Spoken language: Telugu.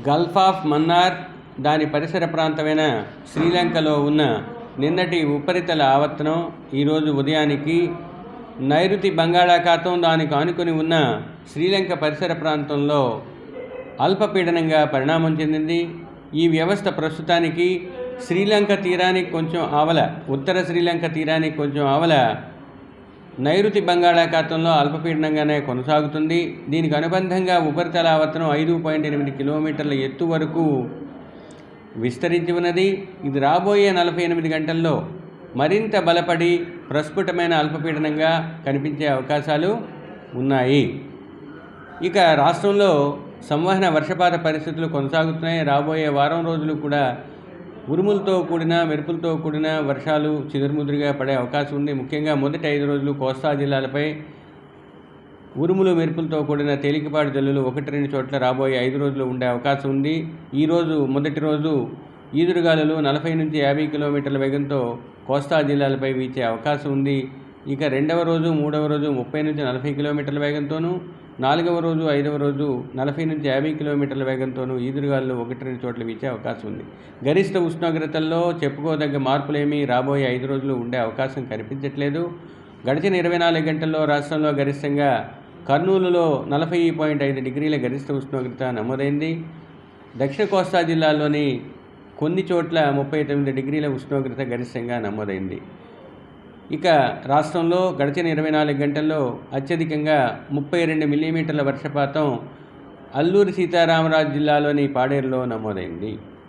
గల్ఫ్ ఆఫ్ మన్నార్ దాని పరిసర ప్రాంతమైన శ్రీలంకలో ఉన్న నిన్నటి ఉపరితల ఆవర్తనం ఈరోజు ఉదయానికి నైరుతి బంగాళాఖాతం దానికి ఆనుకొని ఉన్న శ్రీలంక పరిసర ప్రాంతంలో అల్పపీడనంగా పరిణామం చెందింది. ఈ వ్యవస్థ ప్రస్తుతానికి శ్రీలంక తీరానికి కొంచెం ఆవల, ఉత్తర శ్రీలంక తీరానికి కొంచెం ఆవల నైరుతి బంగాళాఖాతంలో అల్పపీడనంగానే కొనసాగుతుంది. దీనికి అనుబంధంగా ఉపరితల ఆవర్తనం 5.8 కిలోమీటర్ల ఎత్తు వరకు విస్తరించి ఉన్నది. ఇది రాబోయే 48 గంటల్లో మరింత బలపడి ప్రస్ఫుటమైన అల్పపీడనంగా కనిపించే అవకాశాలు ఉన్నాయి. ఇక రాష్ట్రంలో సంవహన వర్షపాత పరిస్థితులు కొనసాగుతున్నాయి. రాబోయే వారం రోజులు కూడా ఉరుములతో కూడిన మెరుపులతో కూడిన వర్షాలు చిదురుముదురుగా పడే అవకాశం ఉంది. ముఖ్యంగా మొదటి 5 రోజులు కోస్తా జిల్లాలపై ఉరుములు మెరుపులతో కూడిన తేలికపాటి జల్లులు 1-2 చోట్ల రాబోయే 5 రోజులు ఉండే అవకాశం ఉంది. ఈరోజు మొదటి రోజు ఈదురుగాలులు 40 నుంచి 50 కిలోమీటర్ల వేగంతో కోస్తా జిల్లాలపై వీచే అవకాశం ఉంది. ఇక రెండవ రోజు మూడవ రోజు 30 నుంచి 40 కిలోమీటర్ల వేగంతోనూ, నాలుగవ రోజు ఐదవ రోజు 40 నుంచి 50 కిలోమీటర్ల వేగంతోనూ ఈదురుగాలులు 1-2 చోట్ల వీచే అవకాశం ఉంది. గరిష్ట ఉష్ణోగ్రతల్లో చెప్పుకోదగ్గ మార్పులేమీ రాబోయే 5 రోజులు ఉండే అవకాశం కనిపించట్లేదు. గడిచిన 24 గంటల్లో రాష్ట్రంలో గరిష్టంగా కర్నూలులో 40.5 డిగ్రీల గరిష్ట ఉష్ణోగ్రత నమోదైంది. దక్షిణ కోస్తా జిల్లాల్లోని కొన్ని చోట్ల 39 డిగ్రీల ఉష్ణోగ్రత గరిష్టంగా నమోదైంది. ఇక రాష్ట్రంలో గడిచిన 24 గంటల్లో అత్యధికంగా 32 మిల్లీమీటర్ల వర్షపాతం అల్లూరి సీతారామరాజు జిల్లాలోని పాడేరులో నమోదైంది.